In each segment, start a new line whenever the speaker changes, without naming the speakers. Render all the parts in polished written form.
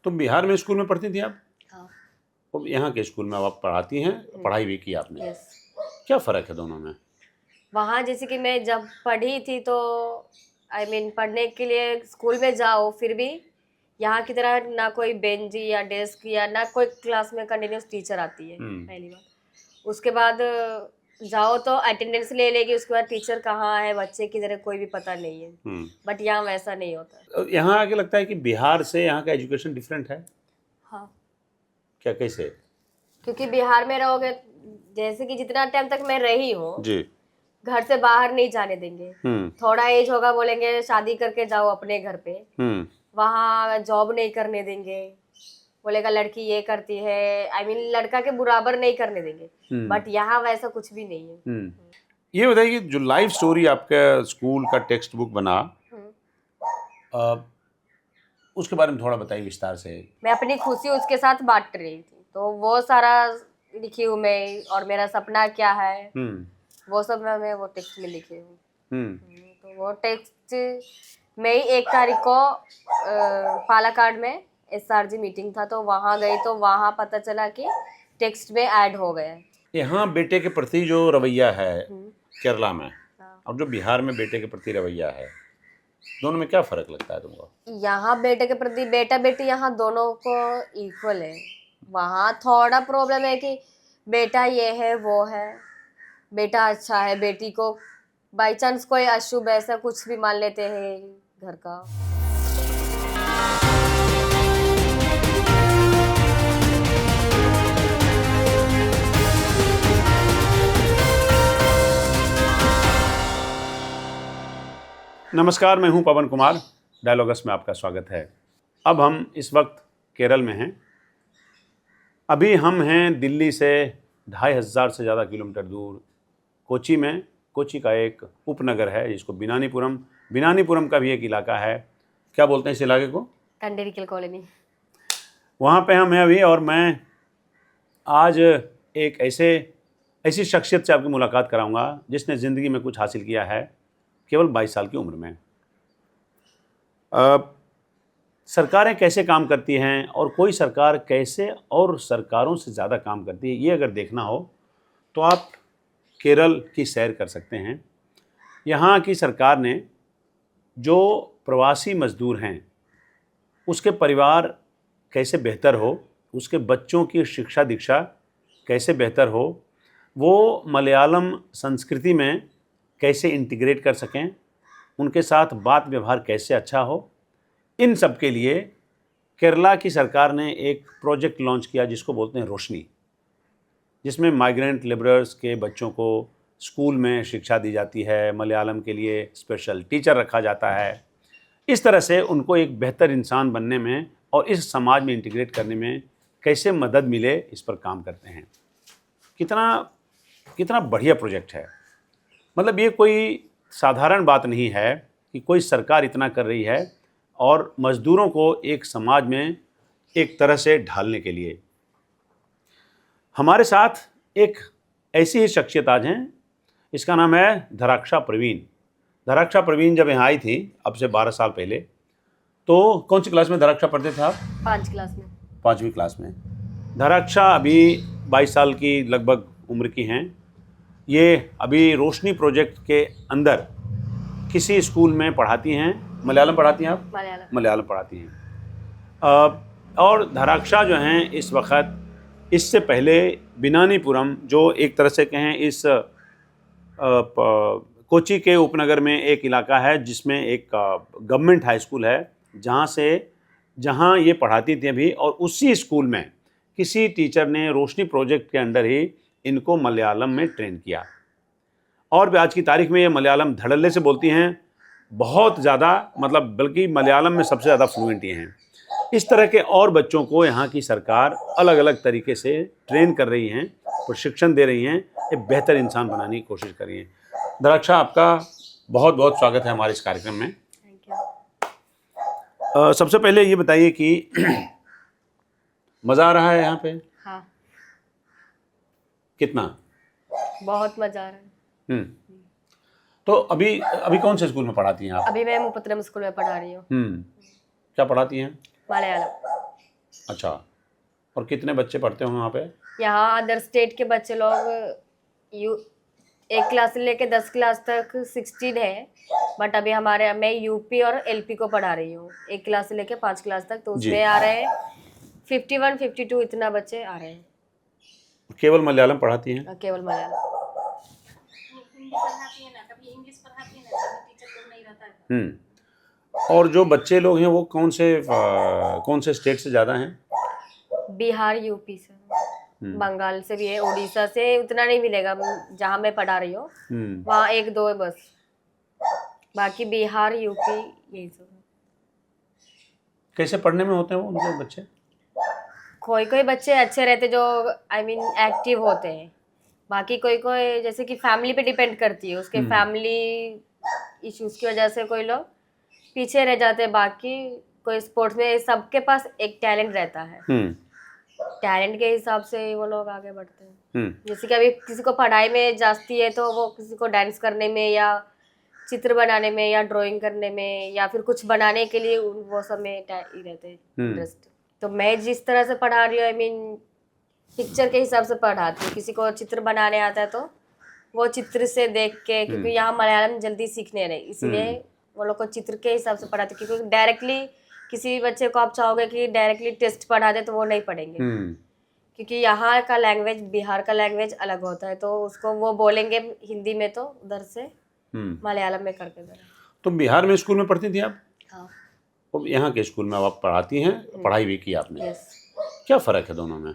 तो बिहार में स्कूल में पढ़ती थी आप?
हाँ।
और यहाँ के स्कूल में अब आप पढ़ाती हैं, पढ़ाई भी की आपने।
यस।
क्या फ़र्क है दोनों में?
वहाँ जैसे कि मैं जब पढ़ी थी तो पढ़ने के लिए स्कूल में जाओ, फिर भी यहाँ की तरह ना कोई बेंच या डेस्क या ना कोई क्लास में कंटिन्यूस टीचर आती है, पहली बात। उसके बाद जाओ तो अटेंडेंस ले लेगी, उसके बाद टीचर कहाँ है, बच्चे की तरह कोई भी पता नहीं है। बट यहाँ वैसा नहीं होता।
यहाँ आके लगता है कि बिहार से यहाँ का एजुकेशन डिफरेंट है।
हाँ,
क्या, कैसे?
क्योंकि बिहार में रहोगे, जैसे कि जितना टाइम तक मैं रही हूँ,
जी।
घर से बाहर नहीं जाने देंगे। थोड़ा एज होगा बोलेंगे शादी करके जाओ अपने घर पे। वहाँ जॉब नहीं करने देंगे, बोलेगा लड़की ये करती है, लड़का के बराबर नहीं करने देंगे। बट यहाँ वैसा कुछ भी नहीं है।
ये बताइए कि जो लाइफ स्टोरी आपका स्कूल का टेक्स्ट बुक बना, उसके बारे में थोड़ा बताइए विस्तार से।
मैं अपनी खुशी उसके साथ बांट रही थी, तो वो सारा लिखी हूँ मैं, और मेरा सपना क्या है वो सब मैं वो टेक्स्ट में लिखी हूँ। तो वो टेक्स्ट मई 1 तारीख को पालाकाड में SRG मीटिंग था, तो वहाँ गई, तो वहाँ पता चला कि टेक्स्ट में ऐड हो गया।
यहाँ बेटे के प्रति जो रवैया है केरला में, और जो बिहार में बेटे के प्रति रवैया है, दोनों में क्या फ़र्क लगता है तुमको?
यहाँ बेटे के प्रति, बेटा बेटी यहाँ दोनों को इक्वल है। वहाँ थोड़ा प्रॉब्लम है कि बेटा ये है वो है, बेटा अच्छा है, बेटी को बाई चांस कोई अशुभ ऐसा कुछ भी मान लेते हैं घर का।
नमस्कार, मैं हूं पवन कुमार। डायलॉगस में आपका स्वागत है। अब हम इस वक्त केरल में हैं। अभी हम हैं दिल्ली से 2500 से ज़्यादा किलोमीटर दूर कोची में। कोची का एक उपनगर है जिसको बिनानीपुरम का भी एक इलाका है। क्या बोलते हैं इस इलाके को?
कंडेरिकल कॉलोनी।
वहाँ पे हम हैं अभी, और मैं आज एक ऐसी शख्सियत से आपकी मुलाकात कराऊंगा जिसने ज़िंदगी में कुछ हासिल किया है केवल 22 साल की उम्र में। सरकारें कैसे काम करती हैं और कोई सरकार कैसे और सरकारों से ज़्यादा काम करती है, ये अगर देखना हो तो आप केरल की सैर कर सकते हैं। यहाँ की सरकार ने जो प्रवासी मज़दूर हैं उसके परिवार कैसे बेहतर हो, उसके बच्चों की शिक्षा दीक्षा कैसे बेहतर हो, वो मलयालम संस्कृति में कैसे इंटीग्रेट कर सकें, उनके साथ बात व्यवहार कैसे अच्छा हो, इन सब के लिए केरला की सरकार ने एक प्रोजेक्ट लॉन्च किया जिसको बोलते हैं रोशनी, जिसमें माइग्रेंट लेबरर्स के बच्चों को स्कूल में शिक्षा दी जाती है, मलयालम के लिए स्पेशल टीचर रखा जाता है। इस तरह से उनको एक बेहतर इंसान बनने में और इस समाज में इंटीग्रेट करने में कैसे मदद मिले, इस पर काम करते हैं। कितना बढ़िया प्रोजेक्ट है। मतलब ये कोई साधारण बात नहीं है कि कोई सरकार इतना कर रही है और मज़दूरों को एक समाज में एक तरह से ढालने के लिए। हमारे साथ एक ऐसी ही शख्सियत आज हैं, इसका नाम है धराक्षा प्रवीण। धराक्षा प्रवीण जब यहाँ आई थी अब से 12 साल पहले, तो कौन सी क्लास में धराक्षा पढ़ते थे आप?
5 क्लास में।
5वीं क्लास में। धराक्षा अभी 22 साल की लगभग उम्र की हैं। ये अभी रोशनी प्रोजेक्ट के अंदर किसी स्कूल में पढ़ाती हैं। मलयालम पढ़ाती हैं आप? मलयालम पढ़ाती हैं। और धराक्षा जो हैं इस वक्त, इससे पहले बिनानीपुरम, जो एक तरह से कहें इस कोची के उपनगर में एक इलाका है जिसमें एक गवर्नमेंट हाई स्कूल है जहाँ ये पढ़ाती थी अभी, और उसी स्कूल में किसी टीचर ने रोशनी प्रोजेक्ट के अंदर ही इनको मलयालम में ट्रेन किया। और आज की तारीख में ये मलयालम धड़ल्ले से बोलती हैं, बहुत ज़्यादा, मतलब बल्कि मलयालम में सबसे ज़्यादा फ्लुएंट ये हैं। इस तरह के और बच्चों को यहाँ की सरकार अलग अलग तरीके से ट्रेन कर रही हैं, प्रशिक्षण दे रही हैं, एक बेहतर इंसान बनाने की कोशिश कर रही हैं। धराक्षा, आपका बहुत बहुत स्वागत है हमारे इस कार्यक्रम में। सबसे पहले ये बताइए कि मज़ा आ रहा है यहाँ पे?
हाँ,
कितना?
बहुत मज़ा आ रहा है।
तो अभी कौन से स्कूल में पढ़ाती हैं आप?
अभी मैं मुपत्तनम स्कूल में पढ़ा रही हूँ।
क्या पढ़ाती हैं?
मलयालम।
अच्छा, और कितने बच्चे पढ़ते होंगे वहाँ पे?
यहाँ अदर स्टेट के बच्चे लोग यू 1 क्लास से लेके 10 क्लास तक 16 है, बट अभी मैं यूपी और एलपी को पढ़ा रही हूँ 1 क्लास से लेके 5 क्लास तक, तो
जी।
उसमें आ रहे हैं 51 52 इतना बच्चे आ रहे हैं।
केवल मलयालम पढ़ाती हैं?
केवल मलयालम।
हिंदी पढ़ाती है ना, कभी इंग्लिश पढ़ाती है ना, कभी टीचर लोग नहीं रहता है।
और जो बच्चे लोग हैं वो कौन से स्टेट से ज़्यादा हैं?
बिहार, यूपी से, बंगाल से भी है, उड़ीसा से उतना नहीं मिलेगा जहाँ मैं पढ़ा रही हूँ, वहाँ 1-2 है बस, बाकी बिहार, यूपी यही सब है।
कैसे पढ़ने में होते हैं वो उनके बच्चे?
कोई कोई बच्चे अच्छे रहते जो एक्टिव होते हैं, बाकी कोई कोई जैसे कि फैमिली पे डिपेंड करती है, उसके फैमिली इश्यूज की वजह से कोई लोग पीछे रह जाते हैं, बाकी कोई स्पोर्ट्स में सबके पास एक टैलेंट रहता है, टैलेंट के हिसाब से ही वो लोग आगे बढ़ते हैं। जैसे कि अभी किसी को पढ़ाई में जास्ती है तो वो किसी को डांस करने में या चित्र बनाने में या ड्राइंग करने में या फिर कुछ बनाने के लिए वो सब में ही रहते हैं इंटरेस्ट। तो मैं जिस तरह से पढ़ा रही हूँ पिक्चर के हिसाब से पढ़ाती हूँ। किसी को चित्र बनाने आता है तो वो चित्र से देख के, क्योंकि यहाँ मलयालम जल्दी सीखने रहे, इसलिए वो लोग को चित्र के हिसाब से पढ़ाते, क्योंकि डायरेक्टली किसी भी बच्चे को आप चाहोगे कि डायरेक्टली टेस्ट पढ़ा दे तो वो नहीं पढ़ेंगे, क्योंकि यहाँ का लैंग्वेज बिहार का लैंग्वेज अलग होता है, तो उसको वो बोलेंगे हिंदी में तो उधर से मलयालम में करके देना।
तो बिहार में स्कूल में पढ़ती थी आप?
हाँ।
तो यहाँ के स्कूल में आप पढ़ाती हैं, पढ़ाई भी की आपने?
यस।
क्या फ़र्क है दोनों में?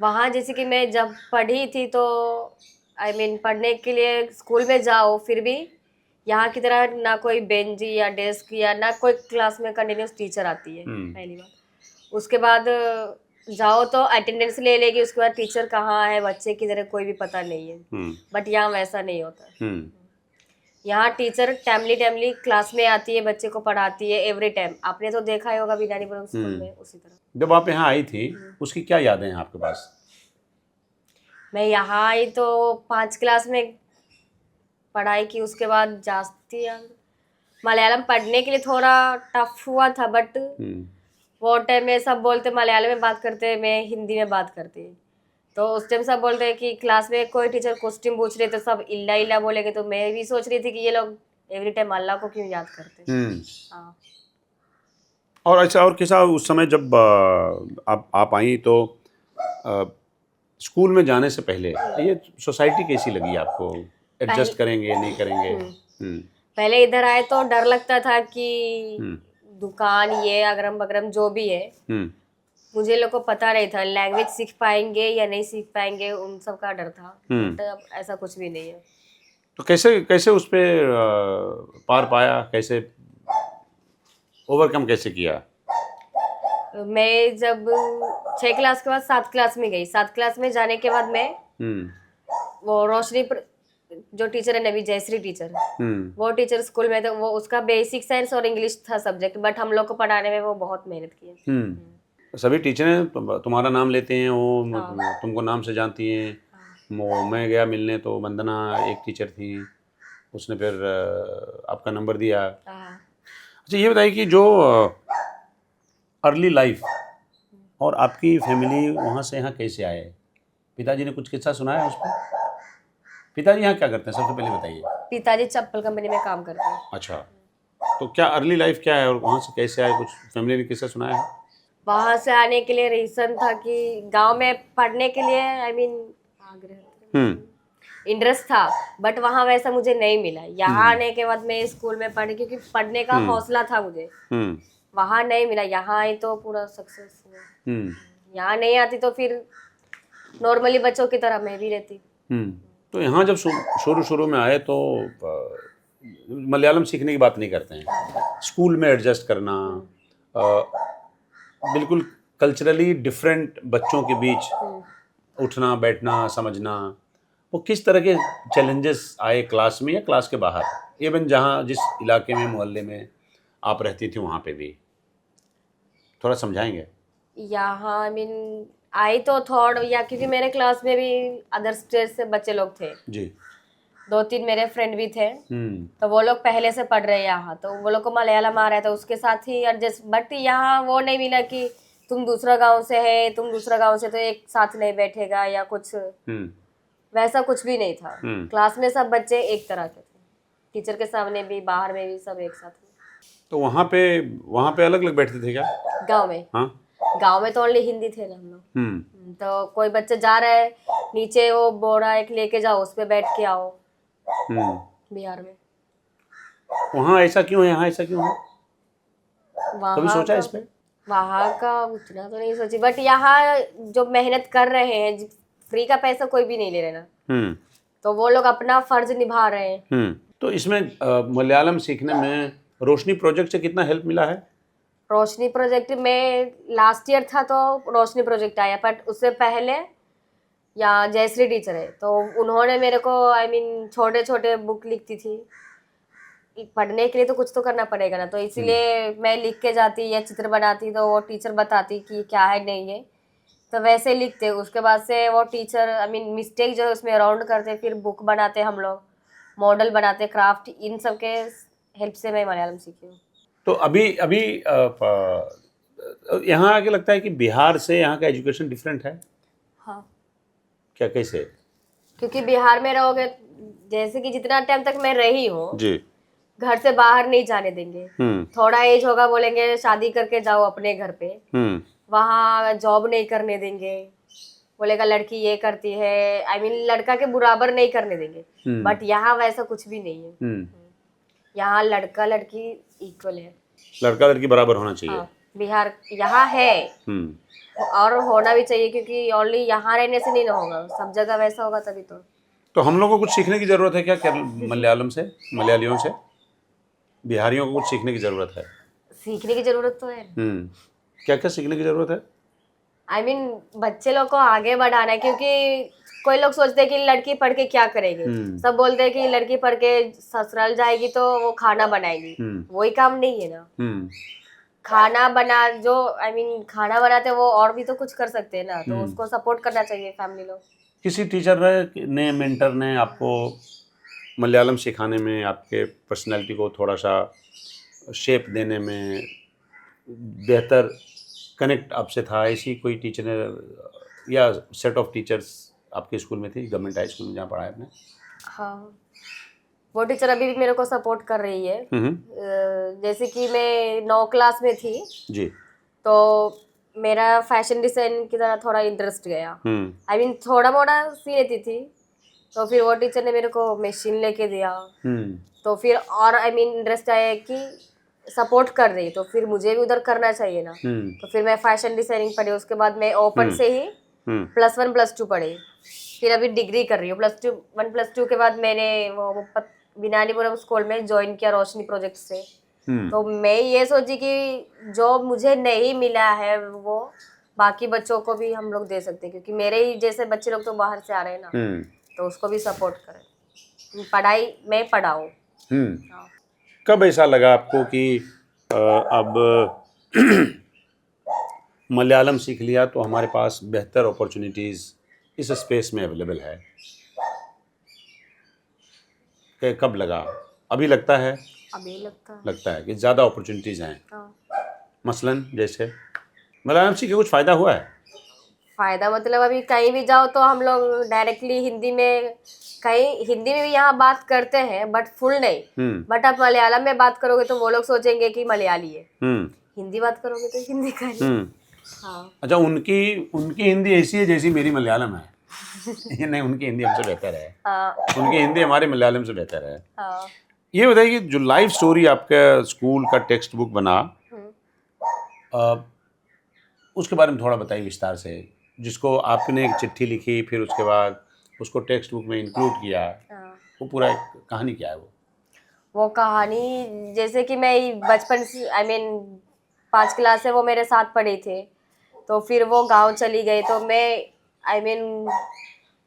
वहाँ जैसे कि मैं जब पढ़ी थी तो पढ़ने के लिए स्कूल में जाओ, फिर भी यहाँ की तरह ना कोई बेंच या डेस्क या ना कोई क्लास में कंटिन्यूस टीचर आती है, पहली बार। उसके बाद जाओ तो अटेंडेंस ले लेगी, उसके बाद टीचर कहाँ है बच्चे की तरह कोई भी पता नहीं है, बट यहाँ वैसा नहीं होता। यहाँ टीचर टाइमली क्लास में आती है, बच्चे को पढ़ाती है एवरी टाइम। आपने तो देखा ही होगा विद्यानीपुरम स्कूल में, उसी तरह।
जब आप यहाँ आई थी उसकी क्या यादें हैं आपके पास?
मैं यहाँ आई तो 5 क्लास में पढ़ाई की, उसके बाद जाती मलयालम पढ़ने के लिए थोड़ा टफ हुआ था, बट वो टाइम में सब बोलते मलयालम में बात करते, मैं हिंदी में बात करती, तो उस टाइम सब बोलते हैं कि क्लास में कोई टीचर क्वेश्चन पूछ रहे तो सब इल्ला इल्ला बोलेंगे, तो मैं भी सोच रही थी कि ये लोग एवरी टाइम अल्लाह को क्यों याद करते हैं। हाँ।
और अच्छा, और कैसा उस समय जब आप आई तो स्कूल में जाने से पहले ये सोसाइटी कैसी लगी आपको? एडजस्ट करेंगे नहीं करेंगे?
पहले इधर आए तो डर लगता था कि दुकान ये अगरम बगरम जो भी है, मुझे लोग को पता नहीं था लैंग्वेज सीख पाएंगे या नहीं सीख पाएंगे, उन सब का डर था। बट अब ऐसा कुछ भी नहीं है।
तो कैसे उस पे पार पाया, कैसे ओवरकम कैसे किया?
मैं जब 6 क्लास के बाद 7 क्लास में गई, 7 क्लास में जाने के बाद मैं वो रोशनी जो टीचर है नबी जयश्री टीचर, वो टीचर स्कूल में तो वो उसका बेसिक साइंस और इंग्लिश था सब्जेक्ट, बट हम लोग को पढ़ाने में वो बहुत मेहनत की है।
सभी टीचरें तुम्हारा नाम लेते हैं, वो तुमको नाम से जानती हैं। मैं गया मिलने तो वंदना एक टीचर थी, उसने फिर आपका नंबर दिया। अच्छा, ये बताइए कि जो अर्ली लाइफ और आपकी फैमिली वहाँ से यहाँ कैसे आए? पिताजी ने कुछ किस्सा सुनाया उस पर? पिताजी यहाँ क्या करते हैं सबसे पहले बताइए।
पिताजी चप्पल कंपनी में काम करते हैं।
अच्छा, तो क्या अर्ली लाइफ क्या है और वहाँ से कैसे आए, कुछ फैमिली ने किस्सा सुनाया है?
वहाँ से आने के लिए रीज़न था कि गांव में पढ़ने के लिए आग्रह इंटरेस्ट था, बट वहाँ वैसा मुझे नहीं मिला। यहाँ आने के बाद मैं स्कूल में पढ़ी, क्योंकि पढ़ने का हौसला था मुझे, वहाँ नहीं मिला। यहाँ आई तो पूरा सक्सेस हुआ। यहाँ नहीं आती तो फिर नॉर्मली बच्चों की तरह मैं भी रहती।
तो यहाँ जब शुरू में आए तो मलयालम सीखने की बात नहीं करते हैं, स्कूल में एडजस्ट करना, बिल्कुल कल्चरली डिफरेंट बच्चों के बीच उठना बैठना समझना, वो किस तरह के चैलेंजेस आए क्लास में या क्लास के बाहर, इवन जहाँ जिस इलाके में मोहल्ले में आप रहती थी वहाँ पे भी थोड़ा समझाएंगे? यहाँ
आई तो थोड़ा, या क्योंकि मेरे क्लास में भी अदर स्टेट से बच्चे लोग थे
जी,
2-3 मेरे फ्रेंड भी थे, तो वो लोग पहले से पढ़ रहे हैं यहाँ, तो वो लोग को मलयालम आ रहा था, उसके साथ ही एडजस्ट। बट यहाँ वो नहीं मिला कि तुम दूसरा गांव से है, तुम दूसरा गांव से, तो एक साथ नहीं बैठेगा या कुछ, वैसा कुछ भी नहीं था। क्लास में सब बच्चे एक तरह के थे, टीचर के सामने भी बाहर में भी सब एक साथ में।
तो वहाँ पे अलग अलग बैठते थे क्या?
गांव में?
हाँ,
गांव में तो ओनली हिंदी थे ना हम लोग। तो कोई बच्चे जा रहे हैं नीचे, वो बोरा एक लेके जाओ, उस पे बैठ के आओ। बिहार में
वहाँ ऐसा क्यों है, यहाँ ऐसा क्यों है? कभी सोचा इस पे?
वहाँ का उतना तो नहीं सोची, बट यहाँ जो मेहनत कर रहे हैं, फ्री का पैसा कोई भी नहीं ले रहे ना, तो वो लोग अपना फर्ज निभा रहे हैं।
तो इसमें मलयालम सीखने में रोशनी प्रोजेक्ट से कितना हेल्प मिला है?
रोशनी प्रोजेक्ट में लास्ट ईयर था तो रोशनी प्रोजेक्ट आया, बट उससे पहले यहाँ जयश्री टीचर है, तो उन्होंने मेरे को छोटे छोटे बुक लिखती थी, पढ़ने के लिए तो कुछ तो करना पड़ेगा ना, तो इसीलिए मैं लिख के जाती या चित्र बनाती, तो वो टीचर बताती कि क्या है नहीं है, तो वैसे लिखते। उसके बाद से वो टीचर मिस्टेक जो है उसमें राउंड करते, फिर बुक बनाते, हम लोग मॉडल बनाते, क्राफ्ट, इन सब के हेल्प से मैं मलयालम सीखी हूँ।
तो अभी यहाँ आके लगता है कि बिहार से यहाँ का एजुकेशन डिफरेंट है।
हाँ,
क्या, कैसे?
क्योंकि बिहार में रहोगे, जैसे कि जितना टाइम तक मैं रही हूँ
जी,
घर से बाहर नहीं जाने देंगे। थोड़ा एज होगा बोलेंगे शादी करके जाओ अपने घर पे, वहाँ जॉब नहीं करने देंगे, बोलेगा लड़की ये करती है, लड़का के बराबर नहीं करने देंगे। बट यहाँ वैसा कुछ भी नहीं है, यहाँ लड़का लड़की इक्वल है,
लड़का लड़की बराबर होना चाहिए।
हाँ, बिहार यहाँ है और होना भी चाहिए, क्योंकि ओनली यहाँ रहने से नहीं ना होगा, सब जगह वैसा होगा तभी तो
हम लोगों को कुछ सीखने की जरूरत है क्या मलयालम से, मलयालियों से? बिहारियों को कुछ सीखने की जरूरत है?
सीखने की जरूरत तो है।
क्या क्या सीखने की जरूरत है?
बच्चे लोग को आगे बढ़ाना है, क्योंकि कोई लोग सोचते हैं कि लड़की पढ़ के क्या करेगी, सब बोलते हैं कि लड़की पढ़ के ससुराल जाएगी तो वो खाना बनाएगी, वही काम नहीं है ना। खाना बना जो खाना बनाते वो और भी तो कुछ कर सकते हैं ना, तो उसको सपोर्ट करना चाहिए फैमिली लोग।
किसी टीचर ने मेंटर ने आपको मलयालम सिखाने में, आपके पर्सनालिटी को थोड़ा सा शेप देने में, बेहतर कनेक्ट आपसे था, ऐसी कोई टीचर ने या सेट ऑफ टीचर्स आपके स्कूल में थी, गवर्नमेंट हाई स्कूल में जहाँ पढ़ा है आपने?
हाँ, वो टीचर अभी भी मेरे को सपोर्ट कर रही है। जैसे कि मैं 9 क्लास में थी
जी,
तो मेरा फैशन डिजाइन की तरह थोड़ा इंटरेस्ट गया। थोड़ा मोड़ा सी लेती थी, तो फिर वो टीचर ने मेरे को मशीन लेके दिया, तो फिर और इंटरेस्ट आया कि सपोर्ट कर रही, तो फिर मुझे भी उधर करना चाहिए ना। तो फिर मैं फैशन डिजाइनिंग पढ़ी, उसके बाद मैं ओपन से ही +1 +2 पढ़ी, फिर अभी डिग्री कर रही हूँ। +1 +2 के बाद मैंने वो बिनानीपुरम स्कूल में ज्वाइन किया रोशनी प्रोजेक्ट से। तो मैं ये सोची कि जो मुझे नहीं मिला है वो बाकी बच्चों को भी हम लोग दे सकते हैं, क्योंकि मेरे ही जैसे बच्चे लोग तो बाहर से आ रहे हैं ना, तो उसको भी सपोर्ट करें, पढ़ाई में पढ़ाओ।
कब ऐसा लगा आपको कि अब मलयालम सीख लिया तो हमारे पास बेहतर अपॉर्चुनिटीज़ इस स्पेस में अवेलेबल है? कब लगा? अभी लगता है?
अभी
लगता है कि ज़्यादा अपॉर्चुनिटीज़ हैं। मसलन जैसे मलयालम सीख के कुछ फ़ायदा हुआ है?
फ़ायदा मतलब अभी कहीं भी जाओ तो हम लोग डायरेक्टली हिंदी में, कहीं हिंदी में भी यहाँ बात करते हैं बट फुल नहीं, बट आप मलयालम में बात करोगे तो वो लोग सोचेंगे कि मलयाली है। हिंदी बात करोगे तो हिंदी का ही। हाँ।
अच्छा, उनकी हिंदी ऐसी है जैसी मेरी मलयालम है? ये नहीं, उनकी हिंदी हमसे बेहतर है।
हाँ।
उनकी हिंदी हमारे मलयालम से बेहतर है।
हाँ।
ये बताइए कि जो लाइव स्टोरी आपका स्कूल का टेक्स्ट बुक बना, उसके बारे में थोड़ा बताइए विस्तार से, जिसको आपने एक चिट्ठी लिखी, फिर उसके बाद उसको टेक्स्ट बुक में इंक्लूड किया। वो पूरा एक कहानी क्या है
वो कहानी जैसे कि मैं बचपन से 5 क्लास से वो मेरे साथ पढ़े थे, तो फिर वो गांव चली गई, तो मैं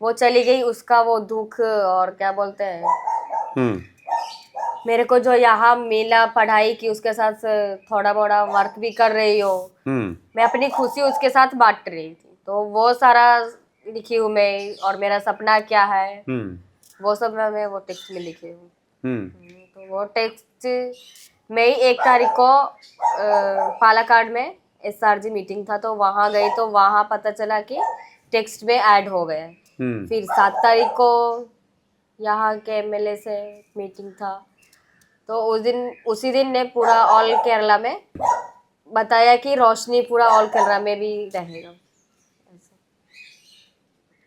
वो चली गई, उसका वो दुख, और क्या बोलते हैं, मेरे को जो यहाँ मिला पढ़ाई की, उसके साथ थोड़ा मोड़ा वर्क भी कर रही हो, मैं अपनी खुशी उसके साथ बांट रही थी, तो वो सारा लिखी हूँ मैं। और मेरा सपना क्या है वो सब मैं वो टेक्स्ट में लिखी हूँ। तो वो टेक्स्ट मैं 1 तारीख को पालाकाड में SRG मीटिंग था तो वहाँ गई तो वहाँ पता चला कि टेक्स्ट में ऐड हो गया है। फिर 7 तारीख को यहाँ के MLA से मीटिंग था तो उसी दिन ने पूरा ऑल केरला में बताया कि रोशनी पूरा ऑल केरला में भी रहेगा।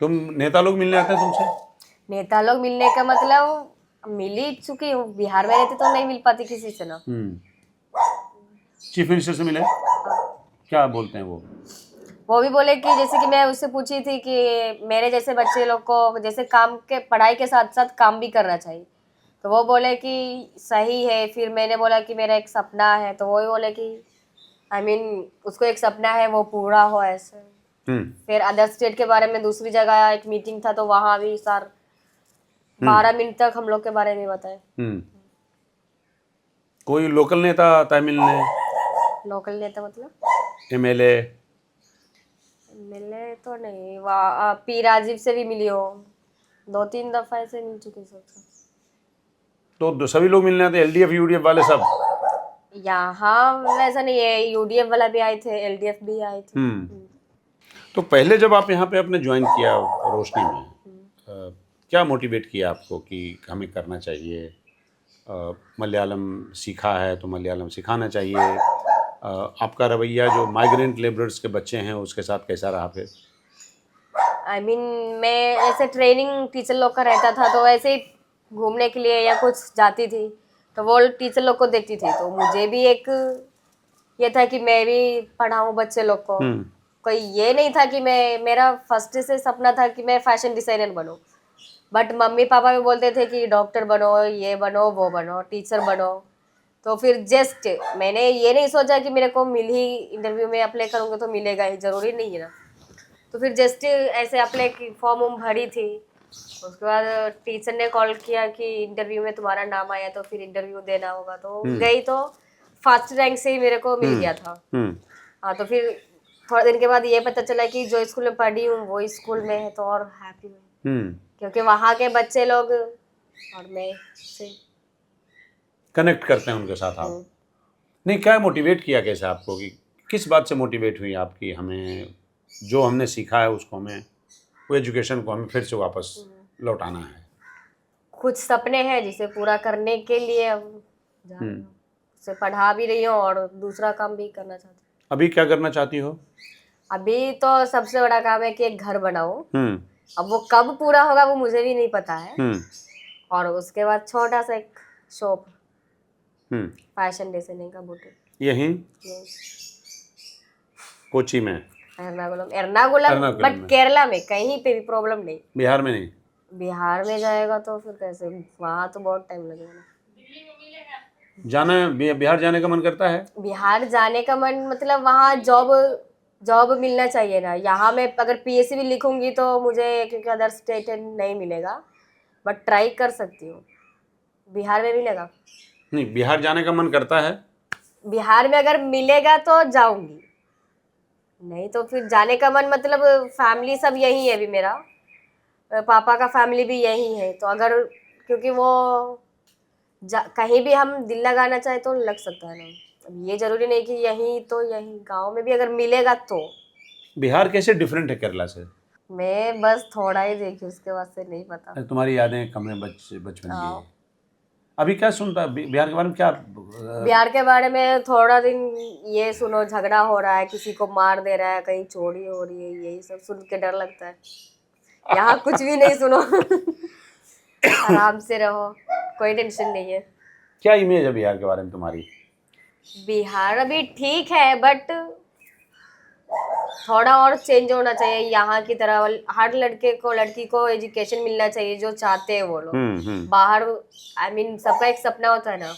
तुम नेता लोग मिलने आते हैं तुमसे?
नेता लोग मिलने का मतलब मिल ही चुकी हूँ, बिहार में रहती तो नहीं मिल पाती किसी से ना।
चीफ मिनिस्टर से मिले? क्या बोलते हैं
वो भी बोले कि जैसे कि मैं उससे पूछी थी कि मेरे जैसे बच्चे लोग को जैसे काम के पढ़ाई के साथ साथ काम भी करना चाहिए, तो वो बोले कि सही है। फिर मैंने बोला कि मेरा एक सपना है, तो वो भी बोले कि उसको एक सपना है वो पूरा हो ऐसे। फिर अदर स्टेट के बारे में दूसरी जगह एक मीटिंग था तो वहाँ भी सर 12 मिनट तक हम लोग के बारे में बताए।
कोई लोकल नेता आता है मिलने?
लोकल नेता मतलब
MLA?
मिले तो नहीं, वहाँ पी राजीव से भी मिली हो, 2-3 दफा ऐसे मिल चुके सबसे।
तो सभी लोग मिलने आते हैं, LDF UDF वाले सब?
यहाँ वैसा नहीं है, UDF वाला भी आए थे, LDF भी आए थे।
तो पहले जब आप यहाँ पे आपने ज्वाइन किया रोशनी में, क्या मोटिवेट किया आपको कि हमें करना चाहिए? मलयालम सीखा है तो मलयालम सिखाना चाहिए। आपका रवैया जो माइग्रेंट लेबरर्स के बच्चे हैं उसके साथ कैसा रहा फिर?
मैं ऐसे ट्रेनिंग टीचर लोग का रहता था तो ऐसे ही घूमने के लिए या कुछ जाती थी तो वो टीचर लोग को देखती थी तो मुझे भी एक ये था कि मैं भी पढ़ाऊँ बच्चे लोग को। कोई ये नहीं था कि मेरा फर्स्ट से सपना था कि मैं फैशन डिजाइनर बनूं, बट मम्मी पापा भी बोलते थे कि डॉक्टर बनो, ये बनो, वो बनो, टीचर बनो। तो फिर जस्ट मैंने ये नहीं सोचा कि मेरे को मिल ही इंटरव्यू में अप्लाई करूँगा तो मिलेगा ही, ज़रूरी नहीं है ना। तो फिर जस्ट ऐसे अप्लाई की फॉर्म भरी थी, उसके बाद टीचर ने कॉल किया कि इंटरव्यू में तुम्हारा नाम आया तो फिर इंटरव्यू देना होगा, तो गई तो फर्स्ट रैंक से ही मेरे को मिल गया था। हाँ, तो फिर थोड़ा दिन के बाद ये पता चला कि जो स्कूल में पढ़ी हूँ वो स्कूल में है, तो और हैप्पी हूँ क्योंकि वहाँ के बच्चे लोग और मैं से
कनेक्ट करते हैं उनके साथ आप। नहीं, क्या मोटिवेट किया कैसे आपको, कि किस बात से मोटिवेट हुई आपकी हमें जो हमने सीखा है उसको हमें वो एजुकेशन को हमें फिर से वापस लौटाना है?
कुछ सपने हैं जिसे पूरा करने के लिए अब उसे पढ़ा भी रही हूँ और दूसरा काम भी करना चाहती हूँ।
अभी क्या करना चाहती हो?
अभी तो सबसे बड़ा काम है कि एक घर बनाऊं। अब वो कब पूरा होगा वो मुझे भी नहीं पता है। और उसके बाद छोटा सा एक शॉप, फैशन डिजाइनिंग का बुटीक,
यहीं कोची में?
एर्नाकुलम बट केरला में कहीं पे भी प्रॉब्लम नहीं।
बिहार में नहीं?
बिहार में जाएगा तो फिर कैसे, वहाँ तो बहुत टाइम लगेगा ना।
जाना बिहार जाने का मन करता है? बिहार
जाने का मन मतलब वहाँ जॉब मिलना चाहिए ना। यहाँ मैं अगर PSC भी लिखूंगी तो मुझे क्योंकि अदर स्टेट नहीं मिलेगा, बट ट्राई कर सकती हूँ। बिहार में मिलेगा?
नहीं, बिहार जाने का मन करता है।
बिहार में अगर मिलेगा तो जाऊंगी, नहीं तो फिर जाने का मन मतलब फैमिली सब यही है, अभी मेरा पापा का फैमिली भी यही है, तो अगर क्योंकि वो कहीं भी हम दिल लगाना चाहे तो लग सकता है ना। अब ये जरूरी नहीं कि यहीं तो यहीं गांव में भी अगर मिलेगा तो।
बिहार कैसे डिफरेंट है केरला से?
मैं बस थोड़ा ही देखी, उसके बाद से नहीं पता।
तुम्हारी यादें कम है बचपन की। अभी क्या सुनता है बिहार के बारे में? क्या
बिहार के बारे में थोड़ा दिन ये सुनो, झगड़ा हो रहा है, किसी को मार दे रहा है, कहीं चोरी हो रही है, यही सब सुन के डर लगता है। यहाँ कुछ भी नहीं सुनो आराम से रहो, कोई टेंशन नहीं है।
क्या इमेज है बिहार के बारे में तुम्हारी?
बिहार अभी ठीक है बट थोड़ा और चेंज होना चाहिए यहाँ की तरह। हर लड़की को एजुकेशन मिलना चाहिए जो चाहते हैं वो लोग। बाहर सबका एक सपना होता है ना,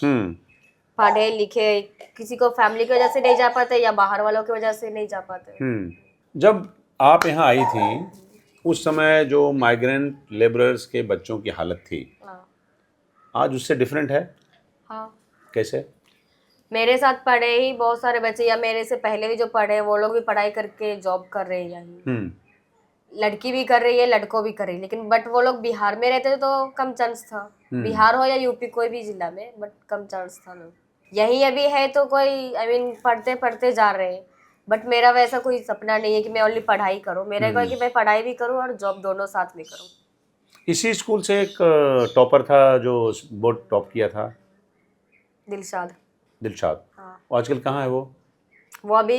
पढ़े लिखे, किसी को फैमिली की वजह से नहीं जा पाते या बाहर वालों की वजह से नहीं जा पाते।
जब आप यहाँ आई थी उस समय जो माइग्रेंट लेबरर्स के बच्चों की हालत थी, आज उससे डिफरेंट है?
हाँ।
कैसे?
मेरे साथ पढ़े ही बहुत सारे बच्चे या मेरे से पहले भी जो पढ़े हैं वो लोग भी पढ़ाई करके जॉब कर रहे हैं यहीं। लड़की भी कर रही है, लड़कों भी कर रही है, लेकिन बट वो लोग बिहार में रहते थे तो कम चांस था। बिहार हो या यूपी कोई भी जिला में, बट कम चांस था ना। यहीं अभी है तो कोई पढ़ते पढ़ते जा रहे हैं, बट मेरा वैसा कोई सपना नहीं है कि मैं ओनली पढ़ाई करूँ, मेरा को है कि मैं पढ़ाई भी करूँ और जॉब दोनों साथ में करूँ।
इसी स्कूल से एक टॉपर था जो बोर्ड टॉप किया था,
दिलशाद।
दिलशाद।
हाँ,
वो आजकल कहाँ है वो?
वो अभी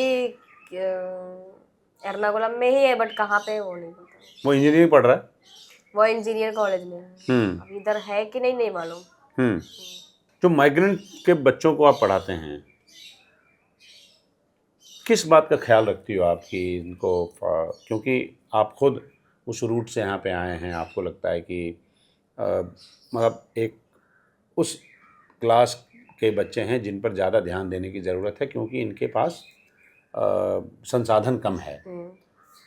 एर्नाकुलम में ही है, बट कहाँ पे है वो नहीं पता।
वो इंजीनियरिंग पढ़ रहा है।
वो इंजीनियर कॉलेज में है। अब इधर है कि नहीं, नहीं मालूम।
जो माइग्रेंट के बच्चों को आप पढ़ाते हैं, किस बात का ख्याल रखती हो आप कि इनको क्योंकि आप खुद उस रूट से यहाँ पे आए हैं, आपको लगता है कि मतलब एक उस क्लास के बच्चे हैं जिन पर ज़्यादा ध्यान देने की ज़रूरत है क्योंकि इनके पास संसाधन कम है,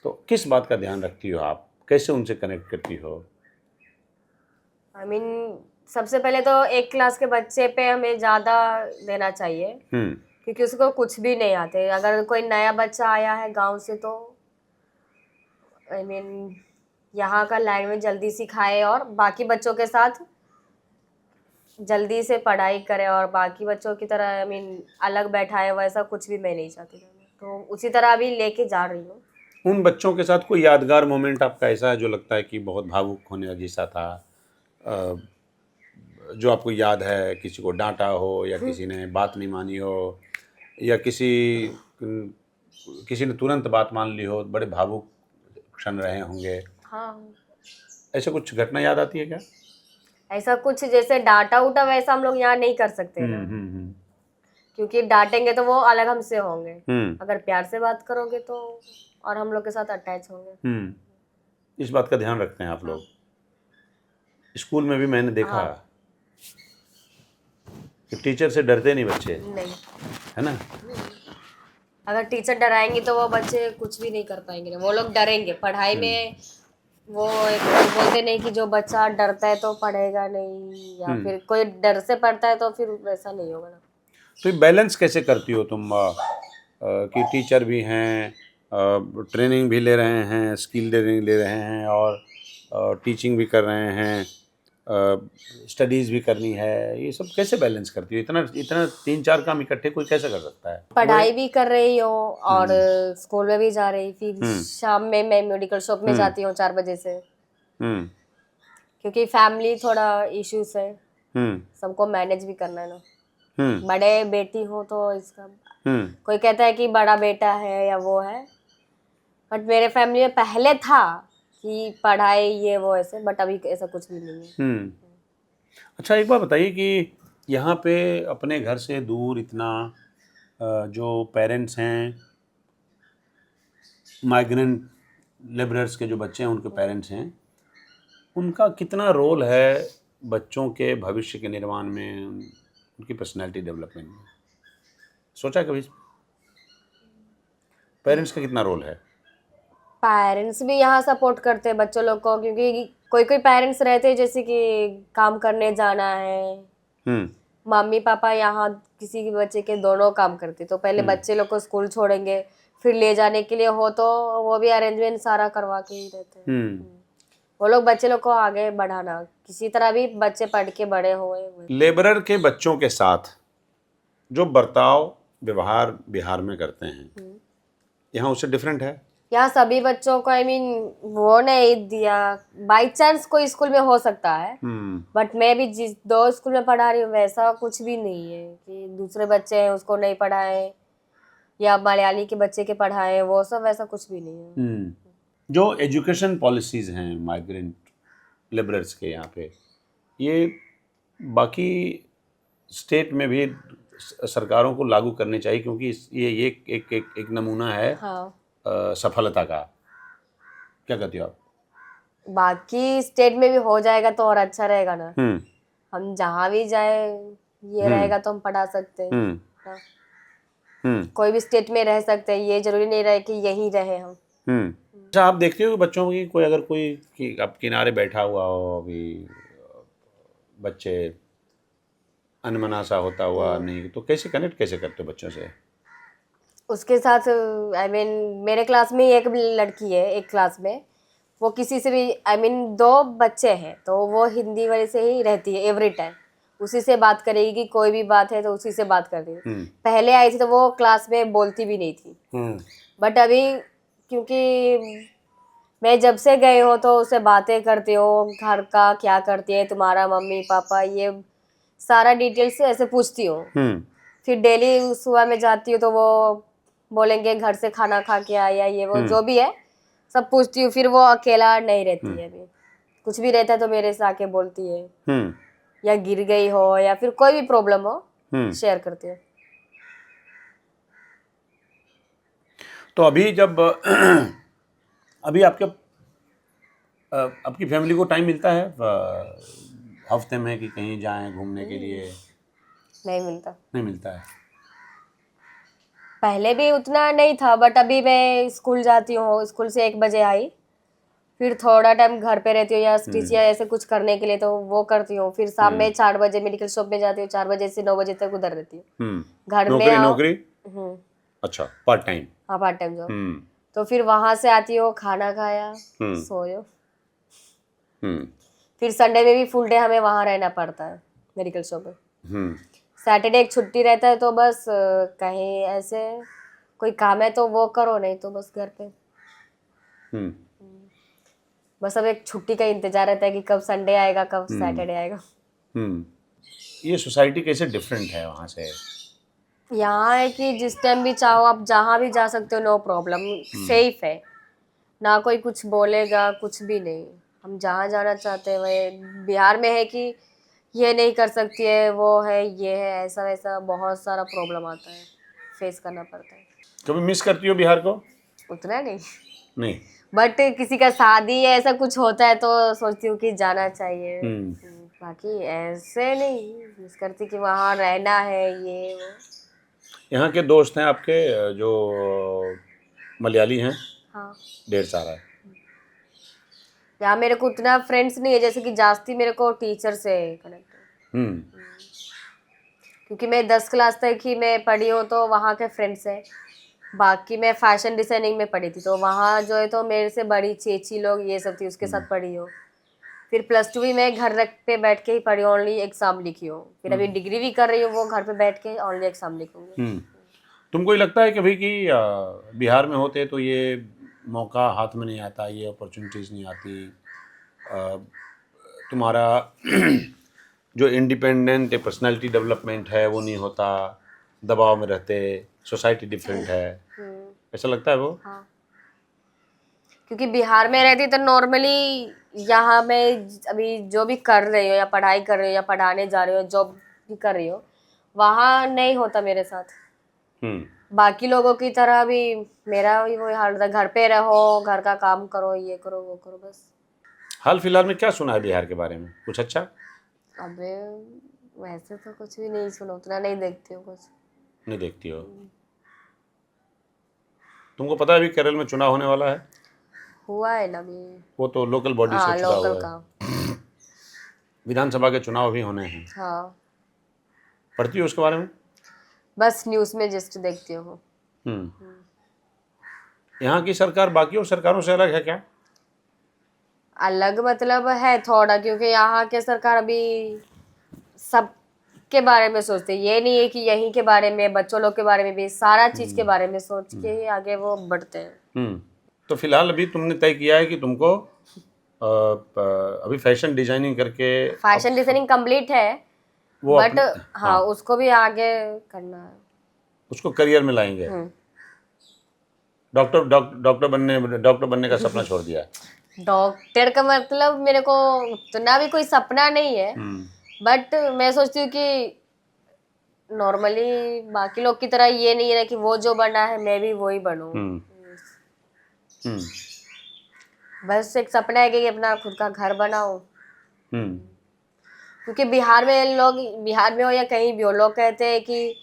तो किस बात का ध्यान रखती हो आप, कैसे उनसे कनेक्ट करती हो?
आई मीन सबसे पहले तो एक क्लास के बच्चे पे हमें ज़्यादा देना चाहिए, क्योंकि उसको कुछ भी नहीं आते। अगर कोई नया बच्चा आया है गांव से तो आई मीन यहाँ का लैंग्वेज जल्दी सिखाए और बाकी बच्चों के साथ जल्दी से पढ़ाई करे और बाकी बच्चों की तरह आई मीन अलग बैठाए, वैसा कुछ भी मैं नहीं चाहती। तो उसी तरह अभी लेके जा रही हूँ।
उन बच्चों के साथ कोई यादगार मोमेंट आपका ऐसा है जो लगता है कि बहुत भावुक होने जैसा था, अ, जो आपको याद है, किसी को डांटा हो या किसी ने बात नहीं मानी हो या किसी ने तुरंत बात मान ली हो, बड़े भावुक क्षण रहे होंगे,
हाँ,
ऐसे कुछ घटना याद आती है क्या?
ऐसा कुछ जैसे डांटा उटा वैसा हम लोग यहाँ नहीं कर सकते ना, क्योंकि डांटेंगे तो वो अलग हमसे होंगे। अगर प्यार से बात करोगे तो और हम लोग के साथ अटैच होंगे।
इस बात का ध्यान रखते हैं आप लोग। स्कूल में भी मैंने देखा कि टीचर से डरते नहीं बच्चे,
नहीं,
है ना?
अगर टीचर डराएंगे तो वो बच्चे कुछ भी नहीं कर पाएंगे। वो लोग डरेंगे पढ़ाई में। वो एक बोलते नहीं कि जो बच्चा डरता है तो पढ़ेगा नहीं, या फिर कोई डर से पढ़ता है तो फिर वैसा नहीं होगा ना।
तो ये बैलेंस कैसे करती हो तुम कि टीचर भी हैं, ट्रेनिंग भी ले रहे हैं, स्किल ट्रेनिंग ले रहे हैं और टीचिंग भी कर रहे हैं, स्टडीज़ भी करनी है, ये सब कैसे बैलेंस करती हो? इतना इतना 3-4 काम इकट्ठे कोई कैसे कर सकता है?
पढ़ाई भी कर रही हूँ और स्कूल में भी जा रही, फिर शाम में मैं मेडिकल शॉप में जाती हूँ 4 बजे से, क्योंकि फैमिली थोड़ा इश्यूज है, सबको मैनेज भी करना है ना। बड़े बेटी हो तो इसका कोई कहता है कि बड़ा बेटा है या वो है, बट मेरे फैमिली में पहले था कि पढ़ाई ये वो ऐसे, बट अभी ऐसा कुछ भी नहीं है।
अच्छा, एक बात बताइए कि यहाँ पे अपने घर से दूर इतना जो पेरेंट्स हैं, माइग्रेंट लेबरर्स के जो बच्चे हैं उनके पेरेंट्स हैं, उनका कितना रोल है बच्चों के भविष्य के निर्माण में, उनकी पर्सनैलिटी डेवलपमेंट में? सोचा कभी पेरेंट्स का कितना रोल है?
पेरेंट्स भी यहाँ सपोर्ट करते हैं बच्चों लोग को, क्योंकि कोई कोई पेरेंट्स रहते हैं जैसे कि काम करने जाना है, मम्मी पापा यहाँ किसी के बच्चे के दोनों काम करते, तो पहले बच्चे लोग को स्कूल छोड़ेंगे, फिर ले जाने के लिए हो तो वो भी अरेंजमेंट सारा करवा के ही रहते हैं। वो लोग बच्चे लोग को आगे बढ़ाना, किसी तरह भी बच्चे पढ़ के बड़े हुए।
लेबरर के बच्चों के साथ जो बर्ताव व्यवहार बिहार में करते हैं, यहाँ उससे डिफरेंट है?
यहाँ सभी बच्चों को आई मीन वो नहीं दिया, बाई चांस कोई स्कूल में हो सकता है, बट मैं भी जिस 2 स्कूल में पढ़ा रही हूँ वैसा कुछ भी नहीं है कि दूसरे बच्चे हैं उसको नहीं पढ़ाए या मलयाली के बच्चे के पढ़ाए, वो सब वैसा कुछ भी नहीं है।
जो एजुकेशन पॉलिसीज़ हैं माइग्रेंट लेबरर्स के यहाँ पे, ये बाकी स्टेट में भी सरकारों को लागू करने चाहिए क्योंकि ये एक नमूना है सफलता का। क्या कहती हो आप?
बाकी स्टेट में भी हो जाएगा तो और अच्छा रहेगा ना। हम जहाँ भी जाए ये रहेगा तो हम पढ़ा सकते हैं, कोई भी स्टेट में रह सकते हैं, ये जरूरी नहीं रहे कि यही रहे हम।
अच्छा, आप देखते हो बच्चों की कोई अगर कोई अब किनारे बैठा हुआ हो, अभी बच्चे अनमना सा होता हुआ नहीं, तो कैसे कनेक्ट कैसे करते हो बच्चों से?
उसके साथ आई मीन मेरे क्लास में एक लड़की है, एक क्लास में वो किसी से भी आई मीन 2 बच्चे हैं तो वो हिंदी वाले से ही रहती है एवरी टाइम। उसी से बात करेगी, कि कोई भी बात है तो उसी से बात कर देगी।
हम्म
पहले आई थी तो वो क्लास में बोलती भी नहीं थी,
हम्म
बट अभी क्योंकि मैं जब से गई हूँ तो उससे बातें करती हूँ, घर का क्या करती है, तुम्हारा मम्मी पापा, ये सारा डिटेल्स से ऐसे पूछती हूँ।
हम्म
फिर डेली सुबह में जाती हूँ तो वो बोलेंगे घर से खाना खा के आया, ये वो जो भी है सब पूछती हूँ। फिर वो अकेला नहीं रहती है, अभी कुछ भी रहता है तो मेरे से आके बोलती है,
हम्म
या गिर गई हो या फिर कोई भी प्रॉब्लम हो
हम्म।
शेयर करती हूँ।
तो अभी जब अभी आपकी फैमिली को टाइम मिलता है हफ्ते में कि कहीं जाएं घूमने के लिए?
नहीं मिलता।
नहीं मिलता है।
पहले भी उतना नहीं था, बट अभी मैं स्कूल जाती हूँ, स्कूल से 1 बजे आई, फिर थोड़ा टाइम घर पे रहती हूँ या स्टिच या ऐसे कुछ करने के लिए तो वो करती हूँ। फिर शाम में 4 बजे मेडिकल शॉप में जाती हूँ, 4 बजे से 9 बजे तक उधर रहती हूँ। घर में
नौकरी
आओ।
नौकरी
हम्म,
अच्छा, पार्ट टाइम।
हाँ पार्ट टाइम जॉब।
हम्म
तो फिर वहां से आती हो, खाना खाया, सोयो।
हम्म
फिर संडे में भी फुल डे हमें वहां रहना पड़ता है मेडिकल शॉप में।
हम्म
सैटरडे एक छुट्टी रहता है तो बस कहीं ऐसे कोई काम है तो वो करो, नहीं तो बस घर पे।
हम्म
बस अब एक छुट्टी का इंतजार रहता है कि कब संडे आएगा, कब सैटरडे आएगा।
हम्म। ये सोसाइटी कैसे डिफरेंट है वहाँ से?
यहाँ है कि जिस टाइम भी चाहो आप जहाँ भी जा सकते हो, नो प्रॉब्लम, सेफ है, ना कोई कुछ बोलेगा, कुछ भी नहीं। हम जहाँ जाना चाहते हैं वही। बिहार में है कि ये नहीं कर सकती है, वो है, ये है, ऐसा वैसा बहुत सारा प्रॉब्लम आता है, फेस करना पड़ता है।
कभी मिस करती हो बिहार को?
उतना नहीं,
नहीं।
बट किसी का शादी या ऐसा कुछ होता है तो सोचती हूँ कि जाना चाहिए। बाकी ऐसे नहीं मिस करती कि वहाँ रहना है, ये वो।
यहाँ के दोस्त हैं आपके जो मलयाली हैं?
हाँ,
ढेर सारा है।
यहाँ मेरे को उतना फ्रेंड्स नहीं है, जैसे कि जास्ती मेरे को टीचर से कनेक्ट है।
हम्म
क्योंकि मैं 10 क्लास तक ही मैं पढ़ी हूँ तो वहाँ के फ्रेंड्स हैं। बाकी मैं फैशन डिजाइनिंग में पढ़ी थी तो वहाँ जो है तो मेरे से बड़ी चेची लोग ये सब थी, उसके साथ पढ़ी हो। फिर +2 भी मैं घर रख पे बैठ के ही पढ़ी, ओनली एग्जाम लिखी हो। फिर अभी डिग्री भी कर रही हूँ, वो घर पे बैठ के ओनली एग्जाम लिखूंगी।
तुमको ये लगता है कभी कि बिहार में होते तो ये मौका हाथ में नहीं आता, ये अपॉर्चुनिटीज़ नहीं आती, तुम्हारा जो इंडिपेंडेंट पर्सनालिटी डेवलपमेंट है वो नहीं होता, दबाव में रहते, सोसाइटी डिफरेंट है, ऐसा लगता है वो?
हाँ, क्योंकि बिहार में रहती तो नॉर्मली यहाँ मैं अभी जो भी कर रही हो या पढ़ाई कर रही हो या पढ़ाने जा रही हो, जॉब भी कर रही हो, वहाँ नहीं होता मेरे साथ। बाकी लोगों की तरह भी मेरा भी वही हाल था, घर पे रहो, घर का काम करो, ये करो वो करो, बस।
हाल फिलहाल में क्या सुना है बिहार के बारे में, कुछ अच्छा?
अबे वैसे तो कुछ भी नहीं सुना, उतना नहीं देखती हूँ कुछ।
नहीं देखती हो? तुमको पता है अभी केरल में चुनाव होने वाला है?
हुआ है ना अभी।
वो तो लोकल बॉडी से
हाँ,
चुनाव
लोकल
हुआ
का।
है। विधानसभा के चुनाव भी होने हैं।
हाँ,
पढ़ती हो उसके बारे में?
बस न्यूज़ में जस्ट देखती हूँ।
यहाँ की सरकार बाकी और सरकारों से अलग है क्या?
अलग मतलब है थोड़ा, क्योंकि यहाँ के सरकार अभी सब के बारे में सोचते हैं, ये नहीं है कि यहीं के बारे में, बच्चों लोग के बारे में भी, सारा चीज के बारे में सोच के ही आगे वो बढ़ते हैं।
तो फिलहाल अभी तुमने तय किया है कि तुमको अभी फैशन डिजाइनिंग करके
फैशन डिजाइनिंग कंप्लीट है,
वो
बट हाँ उसको भी आगे करना है,
उसको करियर में लाएंगे। डॉक्टर बनने का सपना छोड़ दिया?
डॉक्टर का मतलब मेरे को उतना भी कोई सपना नहीं है, बट मैं सोचती हूँ कि नॉर्मली बाकी लोग की तरह ये नहीं है कि वो जो बना है मैं भी वही बनूं। बस एक सपना है कि अपना खुद का घर बनाऊं। क्योंकि बिहार में हो या कहीं भी हो, लोग कहते हैं कि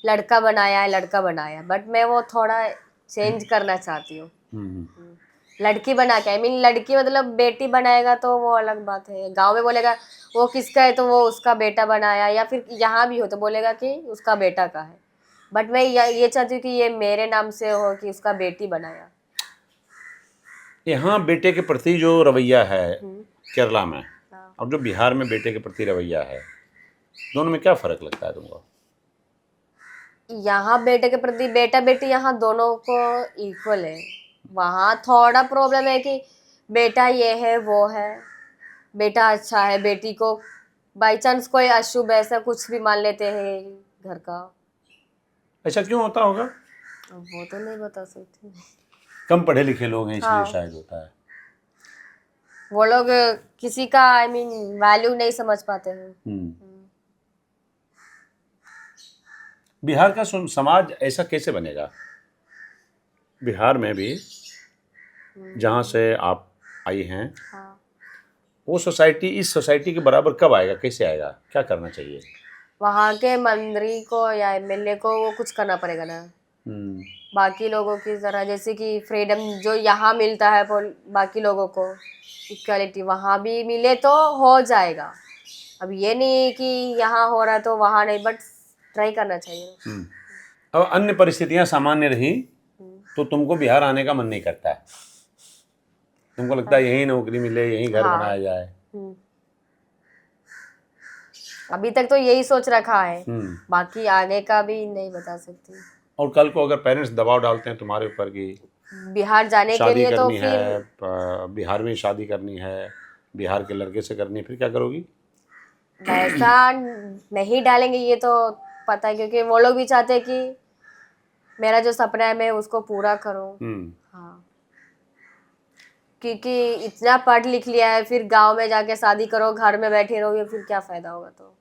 लड़का बनाया है, लड़का बनाया, बट मैं वो थोड़ा चेंज करना चाहती हूँ। लड़की बना के, लड़की मतलब बेटी बनाएगा तो वो अलग बात है। गांव में बोलेगा वो किसका है तो वो उसका बेटा बनाया, या फिर यहाँ भी हो तो बोलेगा कि उसका बेटा का है, बट मैं ये चाहती हूँ कि ये मेरे नाम से हो कि उसका बेटी बनाया।
यहाँ बेटे के प्रति जो रवैया है केरला में, अब जो बिहार में बेटे के प्रति रवैया है, दोनों में क्या फ़र्क लगता है तुमको?
यहाँ बेटे के प्रति बेटा बेटी यहाँ दोनों को इक्वल है। वहाँ थोड़ा प्रॉब्लम है कि बेटा ये है वो है, बेटा अच्छा है, बेटी को बाई चांस कोई अशुभ ऐसा कुछ भी मान लेते हैं घर का।
ऐसा क्यों होता होगा?
अब वो तो नहीं बता सकती।
कम पढ़े लिखे लोग हैं इसलिए
हाँ।
शायद होता है।
वो लोग किसी का वैल्यू नहीं समझ पाते हैं।
बिहार का समाज ऐसा कैसे बनेगा? बिहार में भी जहाँ से आप आई हैं,
हाँ।
वो सोसाइटी इस सोसाइटी के बराबर कब आएगा, कैसे आएगा, क्या करना चाहिए?
वहाँ के मंत्री को या एमएलए को वो कुछ करना पड़ेगा ना। बाकी लोगों की तरह जैसे कि फ्रीडम जो यहाँ मिलता है बाकी लोगों को, इक्वालिटी वहाँ भी मिले तो हो जाएगा। अब ये नहीं कि यहाँ हो रहा है तो वहाँ नहीं, बट ट्राई करना चाहिए।
अब अन्य परिस्थितियां सामान्य रही तो तुमको बिहार आने का मन नहीं करता है? तुमको लगता है यही नौकरी मिले, यही घर
हाँ।
बनाया जाए?
अभी तक तो यही सोच रखा है, बाकी आगे का भी नहीं बता सकती।
और कल को अगर पेरेंट्स दबाव डालते हैं तुम्हारे ऊपर कि
बिहार जाने के लिए तो
करनी
फिर
है, बिहार में शादी करनी है, बिहार के लड़के से करनी है, फिर क्या करोगी?
वैसा नहीं डालेंगे ये तो पता है, क्योंकि वो लोग भी चाहते हैं कि मेरा जो सपना है मैं उसको पूरा करूं। हाँ, क्योंकि इतना पढ़ लिख लिया है, फिर गांव में जाके शादी करो, घर में बैठे रहोगे, फिर क्या फायदा होगा? तो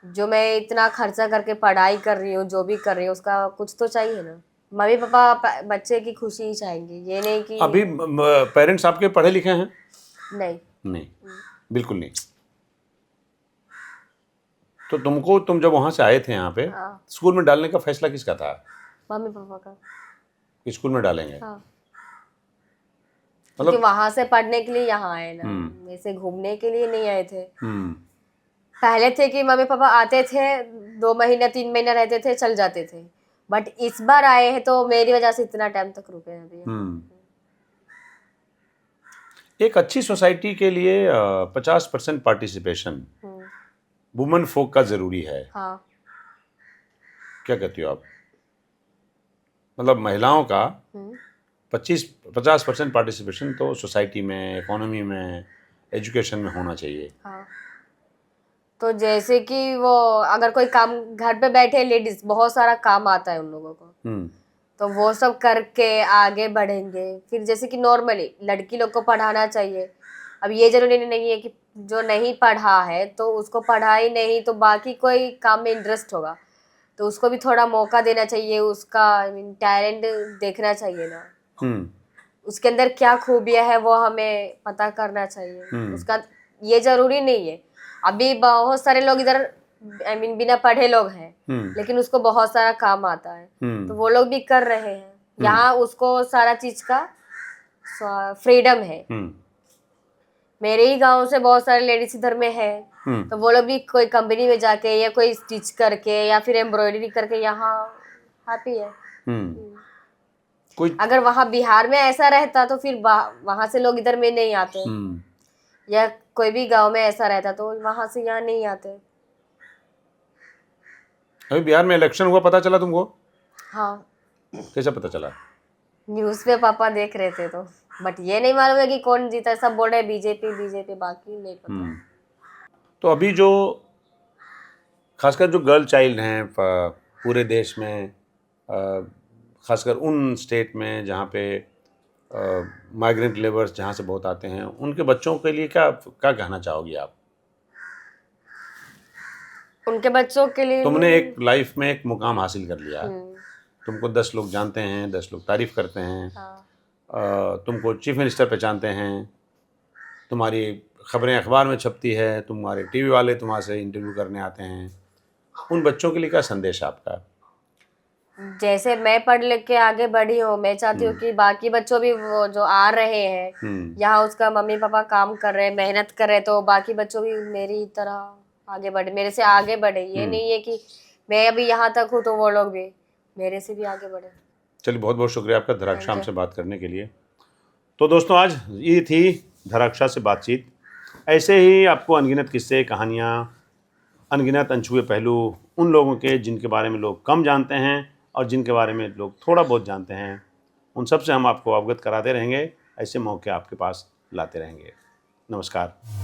जो मैं इतना खर्चा करके पढ़ाई कर रही हूँ, जो भी कर रही हूँ, उसका कुछ तो चाहिए ना। मम्मी पापा बच्चे की खुशी ही चाहेंगे, ये नहीं कि
अभी पेरेंट्स आपके पढ़े लिखे हैं?
नहीं
नहीं, बिल्कुल नहीं। तो तुम जब वहां से आए थे यहाँ पे,
हाँ।
स्कूल में डालने का फैसला किसका था?
मम्मी पापा का।
स्कूल में डालेंगे?
हाँ,
मतलब
क्योंकि वहां से पढ़ने के लिए यहाँ आए ना, ऐसे घूमने के लिए नहीं आए थे। पहले थे कि मम्मी पापा आते थे, 2 महीना 3 महीना रहते थे, चल जाते थे, बट इस बार आए हैं तो मेरी वजह से इतना टाइम तक रुके हैं अभी।
एक अच्छी सोसाइटी के लिए 50% पार्टिसिपेशन वुमेन फोक का जरूरी है।
हाँ।
क्या कहती हो आप? मतलब महिलाओं का 50% पार्टिसिपेशन तो सोसाइटी में, इकोनॉमी में, एजुकेशन में होना चाहिए।
हाँ। तो जैसे कि वो अगर कोई काम घर पे बैठे लेडीज, बहुत सारा काम आता है उन लोगों को, तो वो सब करके आगे बढ़ेंगे। फिर जैसे कि नॉर्मली लड़की लोग को पढ़ाना चाहिए। अब ये जरूरी नहीं है कि जो नहीं पढ़ा है तो उसको पढ़ाई नहीं तो बाकी कोई काम में इंटरेस्ट होगा तो उसको भी थोड़ा मौका देना चाहिए, उसका टैलेंट देखना चाहिए ना। उसके अंदर क्या खूबियां है वो हमें पता करना चाहिए। उसका ये जरूरी नहीं है। अभी बहुत सारे लोग इधर बिना पढ़े लोग हैं, लेकिन उसको बहुत सारा काम आता है, तो वो लोग भी कर रहे हैं। यहाँ उसको सारा चीज का फ्रीडम है। मेरे ही गांव से बहुत सारे लेडीज इधर में है, तो वो लोग भी कोई कंपनी में जाके या कोई स्टिच करके या फिर एम्ब्रॉयडरी करके यहाँ हैप्पी है। अगर वहाँ बिहार में ऐसा रहता तो फिर वहां से लोग इधर में नहीं आते, या कोई भी गांव में ऐसा रहता तो वहां से यहाँ नहीं आते।
अभी बिहार में इलेक्शन हुआ, पता चला तुमको?
हाँ।
कैसे पता चला?
न्यूज पे पापा देख रहे थे, तो बट ये नहीं मालूम है कि कौन जीता। सब बोल रहे बीजेपी, बाकी नहीं पता।
तो अभी जो खासकर जो गर्ल चाइल्ड हैं पूरे देश में, खासकर उन स्टेट में जहाँ पे माइग्रेंट लेबर्स जहाँ से बहुत आते हैं, उनके बच्चों के लिए क्या क्या कहना चाहोगी आप?
उनके बच्चों के लिए
तुमने एक लाइफ में एक मुकाम हासिल कर लिया, तुमको 10 लोग जानते हैं, 10 लोग तारीफ करते हैं। हाँ। तुमको चीफ मिनिस्टर पहचानते हैं, तुम्हारी खबरें अखबार में छपती है, तुम्हारे टीवी वाले तुम्हारे से इंटरव्यू करने आते हैं। उन बच्चों के लिए क्या संदेश है आपका?
जैसे मैं पढ़ लिख के आगे बढ़ी हूँ, मैं चाहती हूँ कि बाकी बच्चों भी वो जो आ रहे हैं यहाँ, उसका मम्मी पापा काम कर रहे हैं, मेहनत कर रहे हैं, तो बाकी बच्चों भी मेरी तरह आगे बढ़े, मेरे से आगे बढ़े। ये नहीं है कि मैं अभी यहाँ तक हूँ तो वो लोग भी मेरे से भी आगे बढ़े।
चलिए, बहुत बहुत शुक्रिया आपका धराक्षाम से बात करने के लिए। तो दोस्तों, आज ये थी धराक्षा से बातचीत। ऐसे ही आपको अनगिनत किस्से, कहानियाँ, अनगिनत अनछुए पहलू उन लोगों के जिनके बारे में लोग कम जानते हैं और जिनके बारे में लोग थोड़ा बहुत जानते हैं, उन सब से हम आपको अवगत कराते रहेंगे, ऐसे मौके आपके पास लाते रहेंगे। नमस्कार।